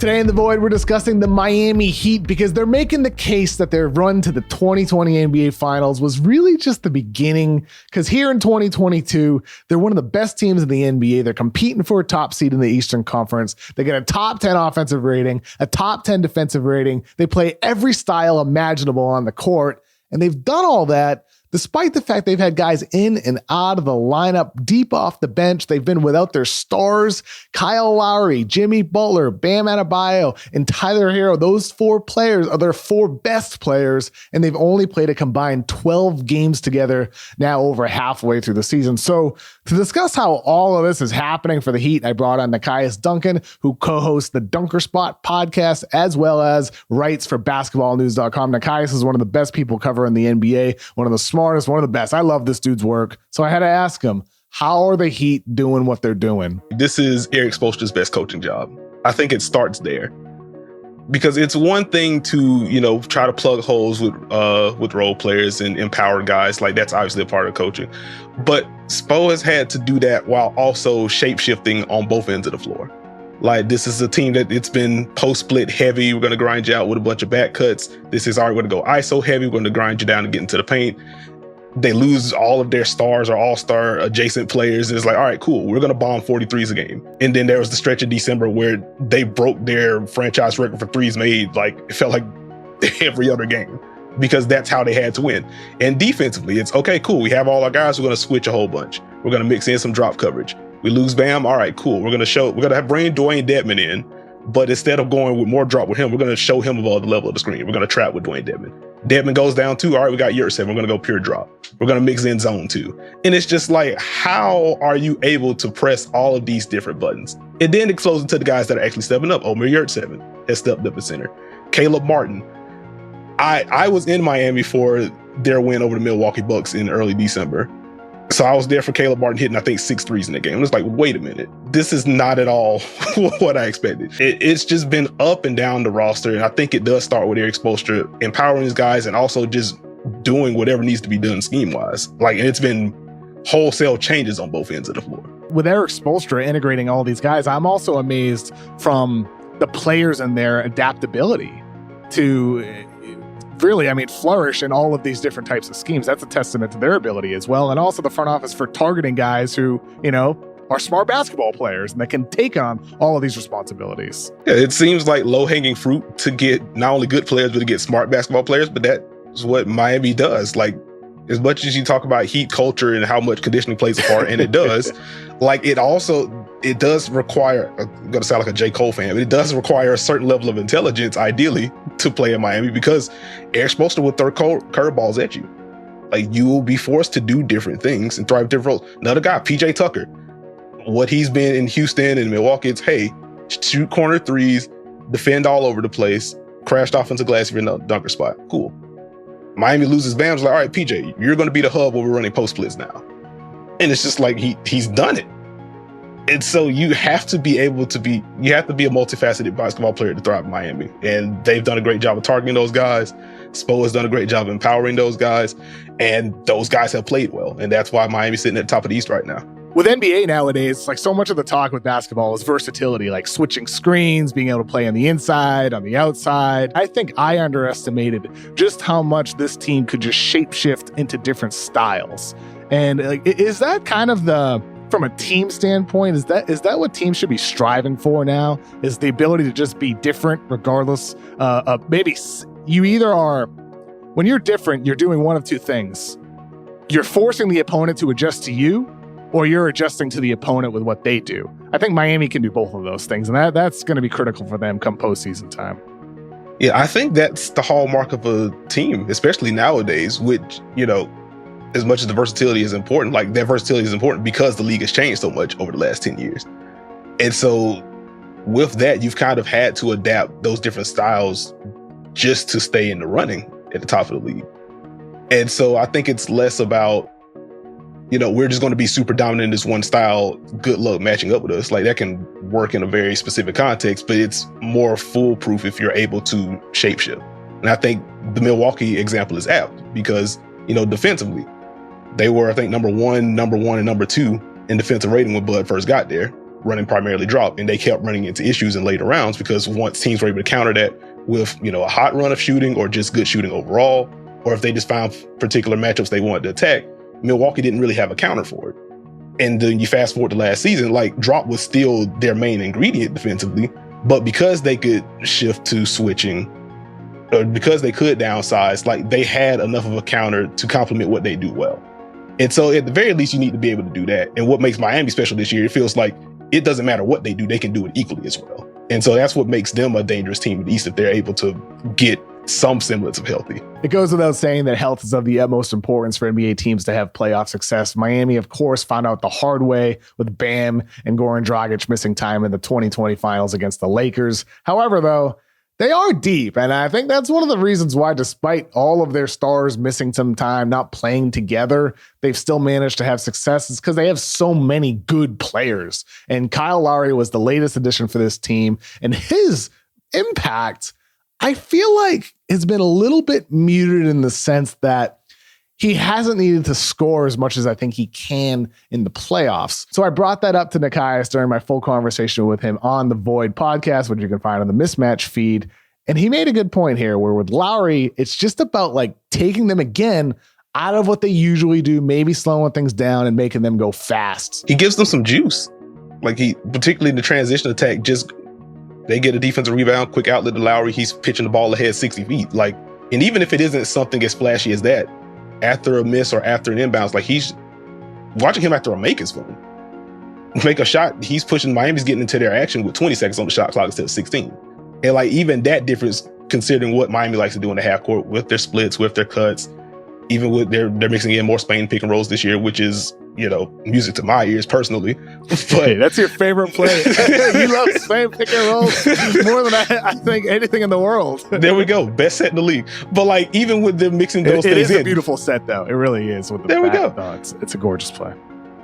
Today in The Void, we're discussing the Miami Heat because they're making the case that their run to the 2020 NBA Finals was really just the beginning, because here in 2022, they're one of the best teams in the NBA. They're competing for a top seed in the Eastern Conference. They get a top 10 offensive rating, a top 10 defensive rating. They play every style imaginable on the court, and they've done all that despite the fact they've had guys in and out of the lineup, deep off the bench. They've been without their stars, Kyle Lowry, Jimmy Butler, Bam Adebayo, and Tyler Hero. Those four players are their four best players, and they've only played a combined 12 games together now over halfway through the season. So to discuss how all of this is happening for the Heat, I brought on Nekias Duncan, who co-hosts the Dunker Spot podcast, as well as writes for basketballnews.com. Nekias is one of the best people covering the NBA, one of the smartest, one of the best. I love this dude's work. So I had to ask him, how are the Heat doing what they're doing? This is Erik Spoelstra's best coaching job. I think it starts there. Because it's one thing to, try to plug holes with role players and empower guys. Like, that's obviously a part of coaching. But Spo has had to do that while also shape-shifting on both ends of the floor. Like, this is a team that it's been post-split heavy. We're going to grind you out with a bunch of back cuts. This is, all right, we're going to go ISO heavy. We're going to grind you down and get into the paint. They lose all of their stars or all-star adjacent players. And it's like, all right, cool. We're going to bomb 43s a game. And then there was the stretch of December where they broke their franchise record for threes made. Like, it felt like every other game, because that's how they had to win. And defensively, it's okay, cool. We have all our guys. We're going to switch a whole bunch. We're going to mix in some drop coverage. We lose Bam. All right, cool. We're going to bring Dwayne Dedmon in, but instead of going with more drop with him, we're going to show him above the level of the screen. We're going to trap with Dwayne Dedmon. Dedmon goes down too. All right, we got Yurtseven. We're going to go pure drop. We're going to mix in zone too. And it's just like, how are you able to press all of these different buttons? And then it flows into the guys that are actually stepping up. Omer Yurtseven has stepped up at center. Caleb Martin. I was in Miami for their win over the Milwaukee Bucks in early December. So I was there for Caleb Martin hitting, I think, 6 threes in the game. It was like, wait a minute, this is not at all what I expected. It's just been up and down the roster. And I think it does start with Erik Spoelstra empowering his guys and also just doing whatever needs to be done scheme-wise. Like, and it's been wholesale changes on both ends of the floor. With Erik Spoelstra integrating all these guys, I'm also amazed from the players and their adaptability to really, flourish in all of these different types of schemes. That's a testament to their ability as well. And also the front office for targeting guys who, are smart basketball players and that can take on all of these responsibilities. Yeah, it seems like low-hanging fruit to get not only good players, but to get smart basketball players. But that's what Miami does. Like, as much as you talk about Heat culture and how much conditioning plays a part, and it does, like, it does require, I'm going to sound like a J. Cole fan, but it does require a certain level of intelligence, ideally, to play in Miami, because Erik Spoelstra will throw curveballs at you. Like, you will be forced to do different things and thrive different roles. Another guy, PJ Tucker, what he's been in Houston and Milwaukee, it's, hey, shoot corner threes, defend all over the place, crashed offensive glass if you're in the dunker spot. Cool. Miami loses Bam. It's like, all right, PJ, you're going to be the hub when we're running post splits now. And it's just like, he's done it. And so you have to be a multifaceted basketball player to thrive in Miami. And they've done a great job of targeting those guys. Spo has done a great job of empowering those guys. And those guys have played well. And that's why Miami's sitting at the top of the East right now. With NBA nowadays, like, so much of the talk with basketball is versatility, like switching screens, being able to play on the inside, on the outside. I think I underestimated just how much this team could just shapeshift into different styles. And like, is that kind of from a team standpoint, is that what teams should be striving for now? Is the ability to just be different regardless of maybe you either are, when you're different, you're doing one of two things. You're forcing the opponent to adjust to you, or you're adjusting to the opponent with what they do. I think Miami can do both of those things, and that's going to be critical for them come postseason time. Yeah, I think that's the hallmark of a team, especially nowadays, which, as much as the versatility is important, like, that versatility is important because the league has changed so much over the last 10 years. And so with that, you've kind of had to adapt those different styles just to stay in the running at the top of the league. And so I think it's less about, we're just going to be super dominant in this one style. Good luck matching up with us. Like, that can work in a very specific context, but it's more foolproof if you're able to shapeshift. And I think the Milwaukee example is apt because, defensively, they were, I think, number one, and number 2 in defensive rating when Bud first got there. running primarily drop, and they kept running into issues in later rounds because once teams were able to counter that with, a hot run of shooting or just good shooting overall, or if they just found particular matchups they wanted to attack, Milwaukee didn't really have a counter for it. And then you fast forward to last season, like drop was still their main ingredient defensively, but because they could shift to switching, or because they could downsize, like they had enough of a counter to complement what they do well. And so at the very least, you need to be able to do that. And what makes Miami special this year, it feels like it doesn't matter what they do, they can do it equally as well. And so that's what makes them a dangerous team in the East, if they're able to get some semblance of healthy. It goes without saying that health is of the utmost importance for NBA teams to have playoff success. Miami, of course, found out the hard way with Bam and Goran Dragic missing time in the 2020 finals against the Lakers. However, though, they are deep, and I think that's one of the reasons why, despite all of their stars missing some time, not playing together, they've still managed to have success. It's because they have so many good players. And Kyle Lowry was the latest addition for this team, and his impact, I feel like, has been a little bit muted in the sense that he hasn't needed to score as much as I think he can in the playoffs. So I brought that up to Nekias during my full conversation with him on the Void podcast, which you can find on the Mismatch feed. And he made a good point here where with Lowry, it's just about like taking them again out of what they usually do, maybe slowing things down and making them go fast. He gives them some juice. Like particularly the transition attack, they get a defensive rebound, quick outlet to Lowry. He's pitching the ball ahead 60 feet. Like, and even if it isn't something as flashy as that, after a miss or after an inbounds, like he's watching him after a make is fun. Make a shot, he's pushing, Miami's getting into their action with 20 seconds on the shot clock instead of 16. And like even that difference, considering what Miami likes to do in the half court with their splits, with their cuts, even with they're mixing in more Spain pick and rolls this year, which is, music to my ears personally. But hey, that's your favorite play. You love Spain pick and rolls more than I think anything in the world. There we go. Best set in the league. But like even with them mixing those things in. It is a beautiful set though. It really is. With the there we go. It's a gorgeous play.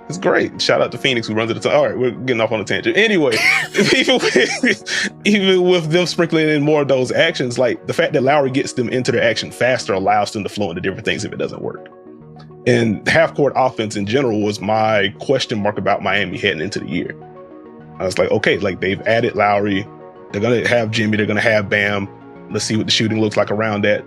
It's great. Shout out to Phoenix who runs it. All right, we're getting off on a tangent. Anyway, even with them sprinkling in more of those actions, like the fact that Lowry gets them into their action faster allows them to flow into different things if it doesn't work. And half-court offense in general was my question mark about Miami heading into the year. I was like, okay, like they've added Lowry. They're going to have Jimmy. They're going to have Bam. Let's see what the shooting looks like around that.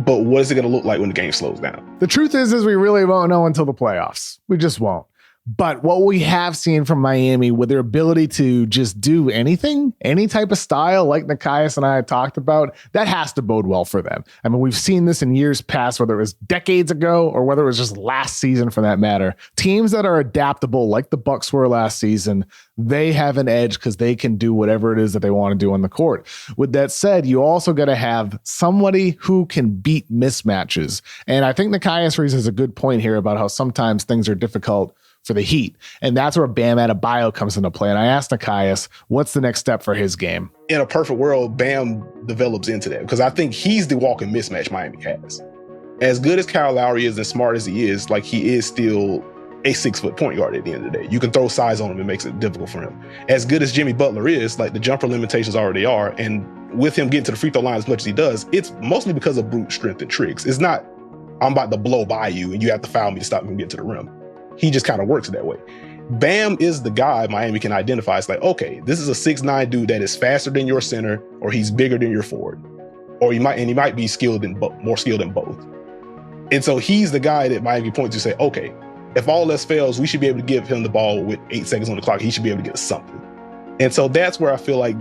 But what is it going to look like when the game slows down? The truth is we really won't know until the playoffs. We just won't. But what we have seen from Miami with their ability to just do anything, any type of style like Nekias and I had talked about, that has to bode well for them. I mean, we've seen this in years past, whether it was decades ago or whether it was just last season for that matter. Teams that are adaptable like the Bucks were last season, they have an edge because they can do whatever it is that they want to do on the court. With that said, you also got to have somebody who can beat mismatches. And I think Nekias raises a good point here about how sometimes things are difficult for the Heat. And that's where Bam Adebayo comes into play. And I asked Nekias, what's the next step for his game? In a perfect world, Bam develops into that because I think he's the walking mismatch Miami has. As good as Kyle Lowry is and smart as he is, like he is still a 6-foot point guard at the end of the day. You can throw size on him, it makes it difficult for him. As good as Jimmy Butler is, like the jumper limitations already are, and with him getting to the free throw line as much as he does, it's mostly because of brute strength and tricks. It's not, I'm about to blow by you and you have to foul me to stop me from getting to the rim. He just kind of works that way. Bam is the guy Miami can identify. It's like, okay, this is a 6'9" dude that is faster than your center, or he's bigger than your forward, or he might be more skilled in both. And so he's the guy that Miami points to say, okay, if all else fails, we should be able to give him the ball with 8 seconds on the clock. He should be able to get something. And so that's where I feel like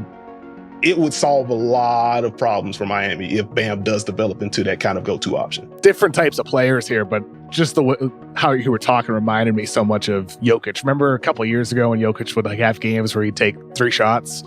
it would solve a lot of problems for Miami if Bam does develop into that kind of go-to option. Different types of players here, but just how you were talking reminded me so much of Jokic. Remember a couple of years ago when Jokic would have games where he'd take 3 shots?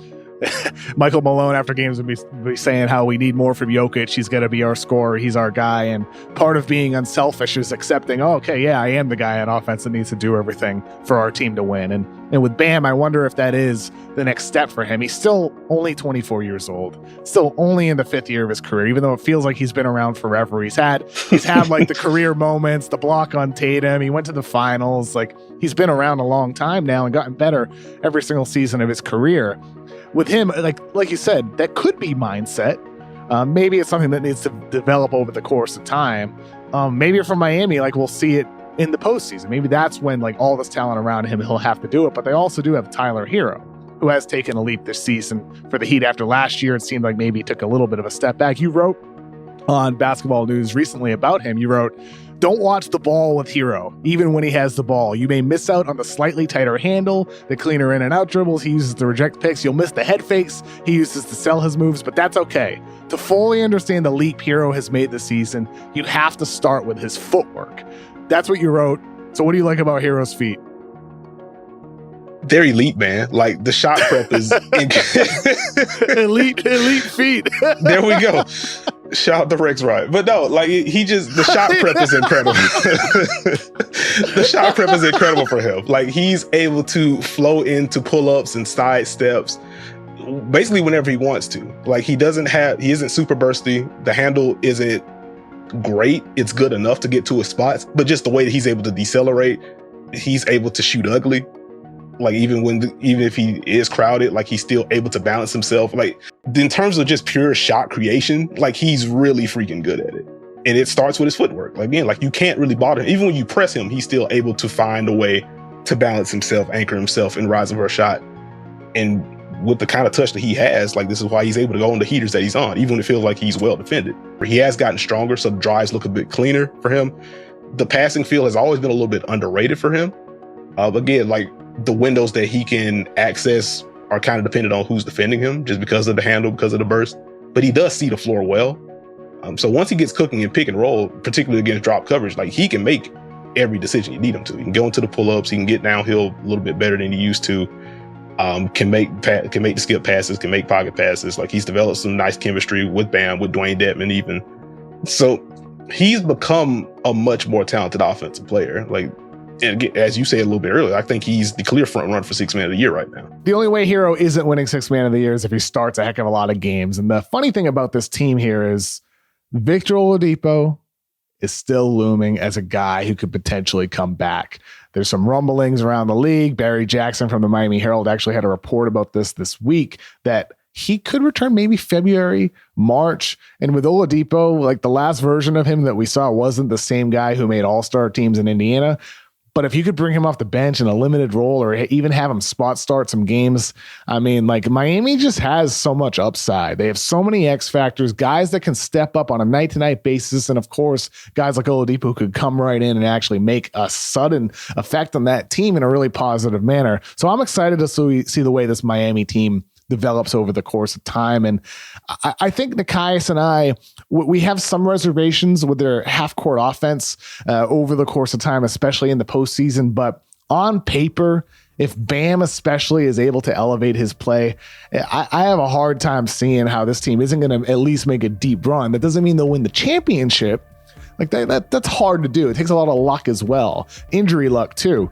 Michael Malone after games would be saying how we need more from Jokic. He's going to be our scorer. He's our guy. And part of being unselfish is accepting, oh, okay, yeah, I am the guy on offense that needs to do everything for our team to win. And with Bam, I wonder if that is the next step for him. He's still only 24 years old, still only in the 5th year of his career, even though it feels like he's been around forever. He's had like the career moments, the block on Tatum. He went to the finals. Like he's been around a long time now and gotten better every single season of his career. With him, like you said, that could be mindset. Maybe it's something that needs to develop over the course of time. Maybe from Miami, like we'll see it in the postseason. Maybe that's when like all this talent around him, he'll have to do it. But they also do have Tyler Hero, who has taken a leap this season for the Heat. After last year, it seemed like maybe he took a little bit of a step back. You wrote on Basketball News recently about him. You wrote, "Don't watch the ball with Hero, even when he has the ball. You may miss out on the slightly tighter handle, the cleaner in and out dribbles he uses to reject picks. You'll miss the head fakes he uses to sell his moves, but that's okay. To fully understand the leap Hero has made this season, you have to start with his footwork." That's what you wrote. So what do you like about Hero's feet? They're elite, man. Like the shot prep is elite feet. There we go. Shout out to Rex Wright. But no, like the shot prep is incredible. The shot prep is incredible for him. Like he's able to flow into pull-ups and side steps basically whenever he wants to. Like he isn't super bursty. The handle isn't great. It's good enough to get to his spots, but just the way that he's able to decelerate, he's able to shoot ugly. Like even if he is crowded, like he's still able to balance himself. Like in terms of just pure shot creation, like he's really freaking good at it. And it starts with his footwork. Like again, like you can't really bother him. Even when you press him, he's still able to find a way to balance himself, anchor himself, and rise over a shot. And with the kind of touch that he has, like this is why he's able to go on the heaters that he's on, even when it feels like he's well defended. He has gotten stronger, so the drives look a bit cleaner for him. The passing feel has always been a little bit underrated for him. Again, like the windows that he can access are kind of dependent on who's defending him, just because of the handle, because of the burst. But he does see the floor well. So once he gets cooking in pick and roll, particularly against drop coverage, like he can make every decision you need him to. He can go into the pull-ups, he can get downhill a little bit better than he used to. Can make the skip passes, can make pocket passes. Like he's developed some nice chemistry with Bam, with Dwayne Dedman even. So he's become a much more talented offensive player. Like, and as you said a little bit earlier, I think he's the clear front runner for Sixth Man of the Year right now. The only way Hero isn't winning Sixth Man of the Year is if he starts a heck of a lot of games. And the funny thing about this team here is Victor Oladipo is still looming as a guy who could potentially come back. There's some rumblings around the league. Barry Jackson from the Miami Herald actually had a report about this week that he could return maybe February, March. And with Oladipo, like the last version of him that we saw wasn't the same guy who made all-star teams in Indiana. But if you could bring him off the bench in a limited role or even have him spot start some games, I mean, like Miami just has so much upside. They have so many X factors, guys that can step up on a night-to-night basis. And of course, guys like Oladipo who could come right in and actually make a sudden effect on that team in a really positive manner. So I'm excited to see the way this Miami team develops over the course of time. And I think Nekias and I, we have some reservations with their half-court offense over the course of time, especially in the postseason. But on paper, if Bam especially is able to elevate his play, I have a hard time seeing how this team isn't going to at least make a deep run. That doesn't mean they'll win the championship. Like that's hard to do. It takes a lot of luck as well. Injury luck too.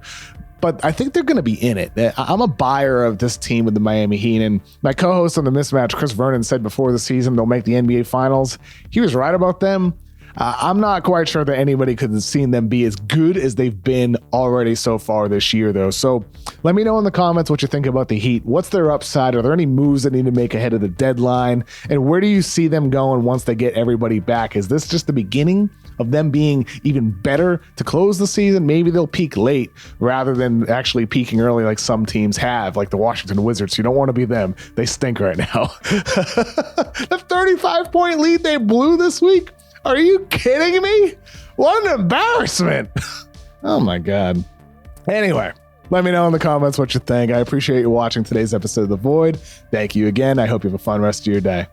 But I think they're going to be in it. I'm a buyer of this team with the Miami Heat. And my co-host on The Mismatch, Chris Vernon, said before the season they'll make the NBA Finals. He was right about them. I'm not quite sure that anybody could have seen them be as good as they've been already so far this year, though. So let me know in the comments what you think about the Heat. What's their upside? Are there any moves that need to make ahead of the deadline? And where do you see them going once they get everybody back? Is this just the beginning of them being even better to close the season? Maybe they'll peak late rather than actually peaking early like some teams have, like the Washington Wizards. You don't want to be them. They stink right now. The 35-point lead they blew this week? Are you kidding me? What an embarrassment. Oh my God. Anyway, let me know in the comments what you think. I appreciate you watching today's episode of The Void. Thank you again. I hope you have a fun rest of your day.